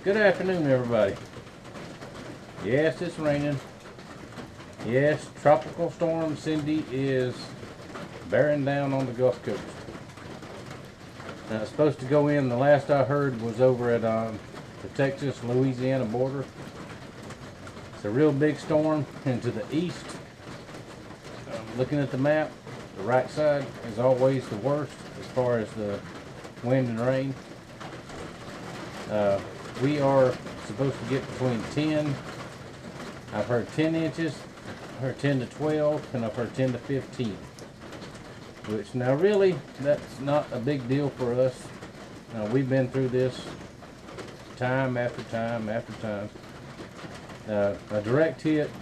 Good afternoon, everybody. Yes, it's raining. Yes, Tropical Storm Cindy is bearing down on the Gulf Coast. Now, it's supposed to go in, the last I heard was over at the Texas-Louisiana border. It's a real big storm, and to the east, looking at the map, the right side is always the worst as far as the wind and rain. We are supposed to get between 10, I've heard 10 inches, I've heard 10 to 12, and I've heard 10 to 15. Which now really, that's not a big deal for us. We've been through this time after time after time. A direct hit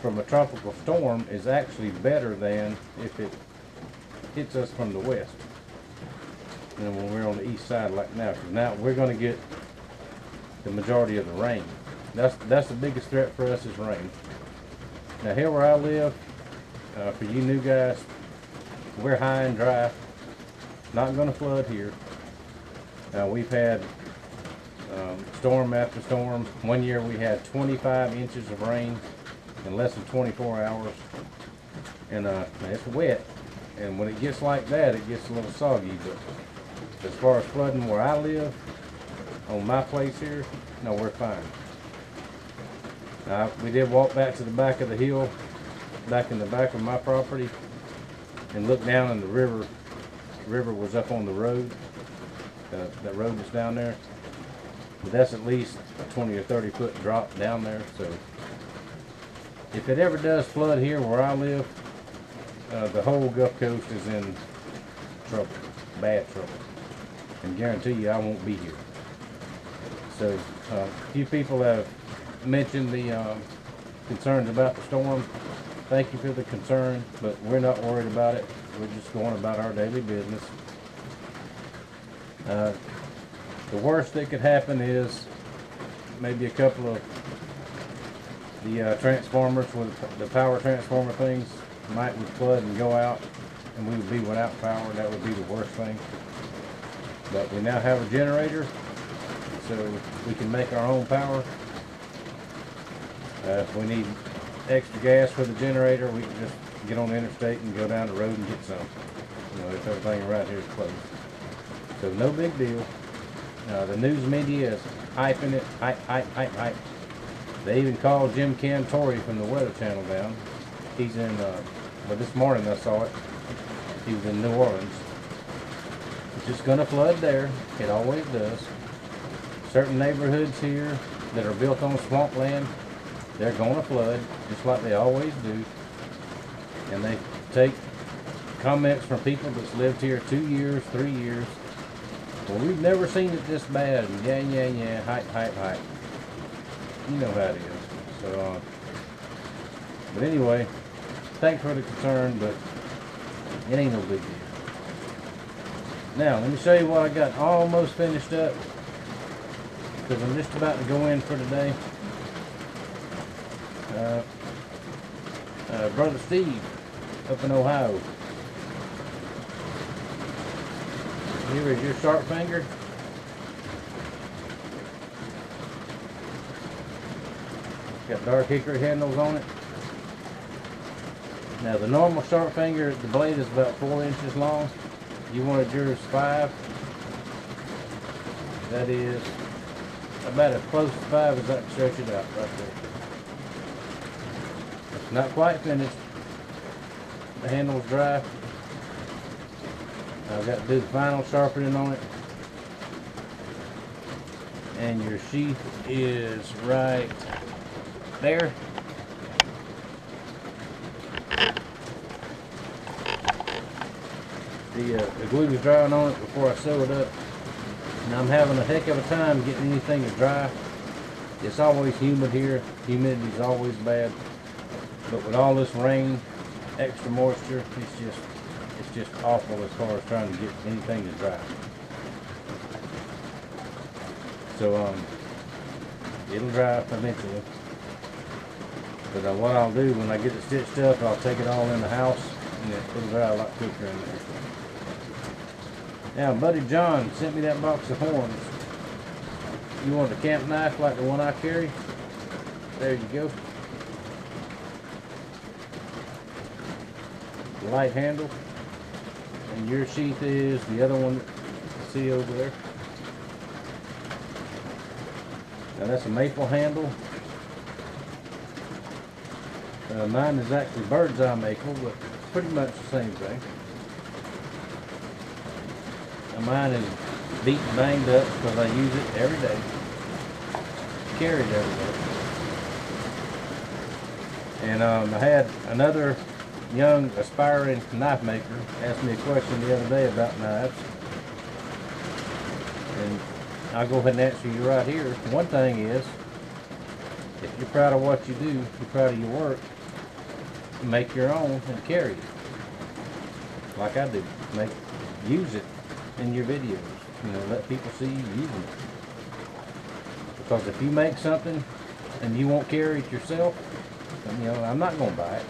from a tropical storm is actually better than if it hits us from the west. You know, when we're on the east side like now, because now we're going to get the majority of the rain. That's the biggest threat for us is rain. Now here where I live, for you new guys, we're high and dry. Not going to flood here. We've had storm after storm. One year we had 25 inches of rain in less than 24 hours. And it's wet. And when it gets like that, it gets a little soggy. But as far as flooding where I live, on my place here, no, we're fine. We did walk back to the back of the hill, back in the back of my property, and look down in the river. The river was up on the road. That road is down there. But that's at least a 20 or 30 foot drop down there. So if it ever does flood here where I live, the whole Gulf Coast is in trouble, bad trouble. And guarantee you I won't be here. So a few people have mentioned the concerns about the storm. Thank you for the concern, but we're not worried about it. We're just going about our daily business. The worst that could happen is maybe a couple of the transformers, with the power transformer things, might would flood and go out, and we would be without power. That would be the worst thing. But we now have a generator, so we can make our own power. If we need extra gas for the generator, we can just get on the interstate and go down the road and get some. You know, if everything right here is closed. So no big deal. The news media is hyping it, hype. They even called Jim Cantori from the Weather Channel down. He's in, well, this morning I saw it. He was in New Orleans. It's just going to flood there. It always does. Certain neighborhoods here that are built on swampland, they're going to flood, just like they always do. And they take comments from people that's lived here 2 years, 3 years. Well, we've never seen it this bad. And yeah, hype. You know how it is. So, but anyway, thanks for the concern, but it ain't no big deal. Now, let me show you what I got almost finished up, because I'm just about to go in for today. Brother Steve up in Ohio. Here is your sharp finger. Got dark hickory handles on it. Now the normal sharp finger, the blade is about 4 inches long. You wanted yours 5. That is about as close to 5 as I can stretch it out right there. It's not quite finished. The handle's dry. I've got to do the final sharpening on it. And your sheath is right there. The glue was drying on it before I sew it up. And I'm having a heck of a time getting anything to dry. It's always humid here. Humidity is always bad. But with all this rain, extra moisture, it's just awful as far as trying to get anything to dry. So it'll dry eventually. But what I'll do when I get it stitched up, I'll take it all in the house, and it'll dry a lot quicker in there. Now, Buddy John sent me that box of horns. you want a camp knife like the one I carry, there you go. Light handle, and your sheath is the other one that you see over there. Now that's a maple handle. Mine is actually bird's eye maple, but pretty much the same thing. Now mine is beat and banged up because I use it every day. Carry it every day. And I had another young aspiring knife maker asked me a question the other day about knives, and I'll go ahead and answer you right here. One thing is, if you're proud of what you do, you're proud of your work, make your own and carry it like I do. Use it in your videos, you know, let people see you using it, because if you make something and you won't carry it yourself, you know, I'm not going to buy it.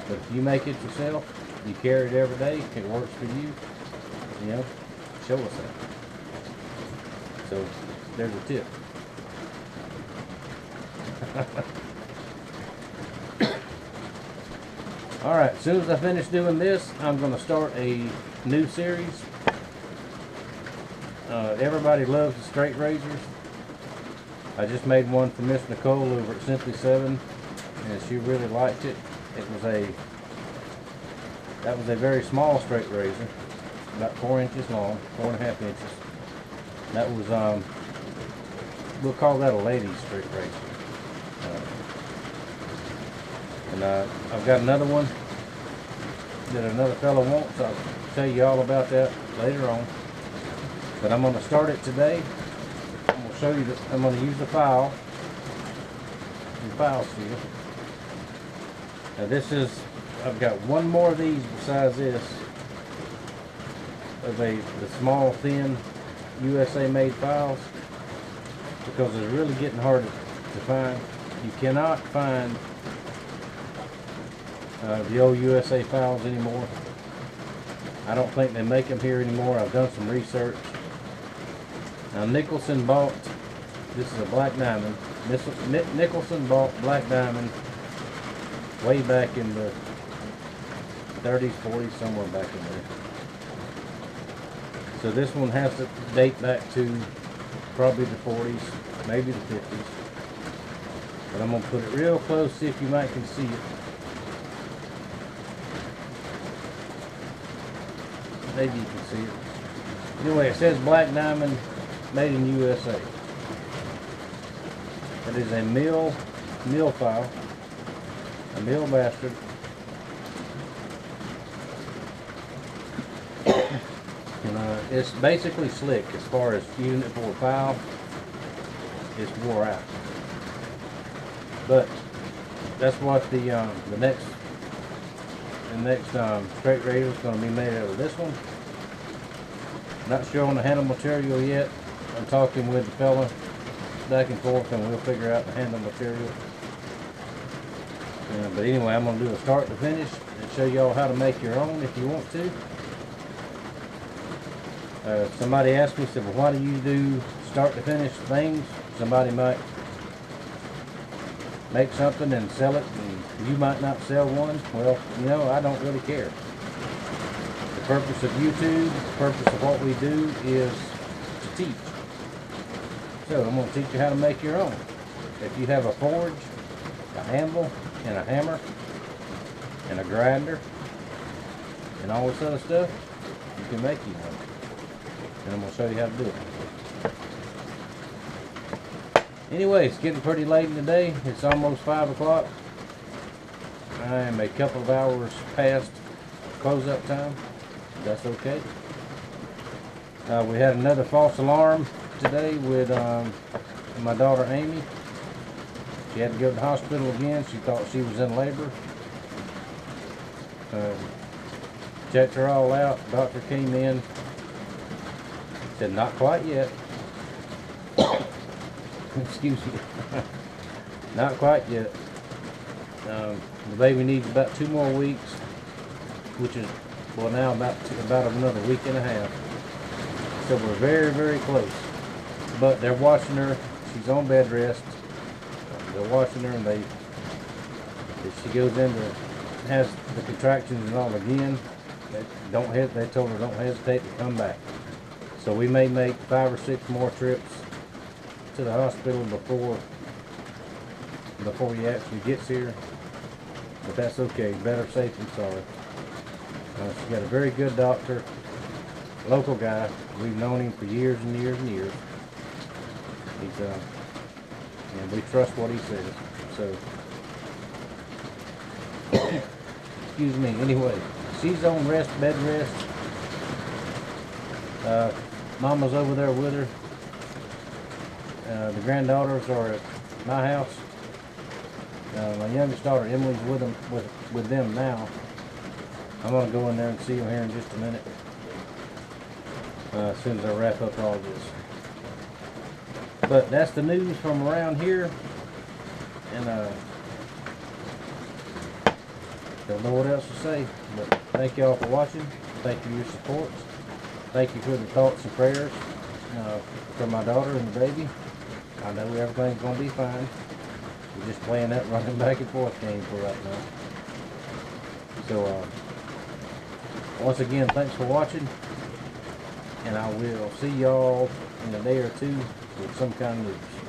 But if you make it yourself, you carry it every day, it works for you, you know, show us that. So, there's a tip. Alright, as soon as I finish doing this, I'm going to start a new series. Everybody loves the straight razors. I just made one for Miss Nicole over at Simply 7, and she really liked it. That was a very small straight razor, about 4 inches long, 4.5 inches. That was, we'll call that a lady's straight razor. And I've got another one that another fellow wants. I'll tell you all about that later on. But I'm going to start it today. I'm going to show you that I'm going to use the file steel. Now I've got one more of these besides this, of the small thin USA made files, because it's really getting hard to find. You cannot find the old USA files anymore. I don't think they make them here anymore. I've done some research. Now Nicholson bought, this is a Black Diamond. Nicholson bought Black Diamond way back in the 30s, 40s, somewhere back in there. So this one has to date back to probably the 40s, maybe the 50s. But I'm going to put it real close, see if you might can see it. Maybe you can see it. Anyway, it says Black Diamond, made in USA. It is a mill file, a mill bastard. And it's basically slick as far as using it for a file. It's wore out. But that's what the next straight razor is going to be made out of. This one. Not sure on the handle material yet. I'm talking with the fella back and forth, and we'll figure out the handle material. But anyway, I'm going to do a start to finish and show y'all how to make your own if you want to. Somebody asked me, said, well, why do you do start to finish things? Somebody might make something and sell it, and you might not sell one. Well, you know, I don't really care. The purpose of YouTube, the purpose of what we do is to teach. So I'm going to teach you how to make your own. If you have a forge, a handle, and a hammer, and a grinder, and all this other stuff, you can make you one. And I'm going to show you how to do it. Anyway, it's getting pretty late in the day. It's almost 5 o'clock. I am a couple of hours past close-up time. That's okay. We had another false alarm today with my daughter Amy. She had to go to the hospital again. She thought she was in labor. Checked her all out. Doctor came in. Said, not quite yet. Excuse me. Not quite yet. The baby needs about 2 more weeks, which is, well, now about another week and a half. So we're very, very close to but they're watching her. She's on bed rest. They're watching her, and if she goes into, has the contractions and all again, they told her don't hesitate to come back. So we may make 5 or 6 more trips to the hospital before he actually gets here. But that's okay. Better safe than sorry. She's got a very good doctor, local guy. We've known him for years and years and years. He's and we trust what he says. So, excuse me. Anyway, she's on bed rest. Mama's over there with her. The granddaughters are at my house. My youngest daughter Emily's with them now. I'm gonna go in there and see them here in just a minute. As soon as I wrap up all this. But that's the news from around here, and don't know what else to say. But thank y'all for watching. Thank you for your support. Thank you for the thoughts and prayers for my daughter and the baby. I know everything's gonna be fine. We're just playing that running back and forth game for right now. So once again, thanks for watching, and I will see y'all in a day or two with some kind of news.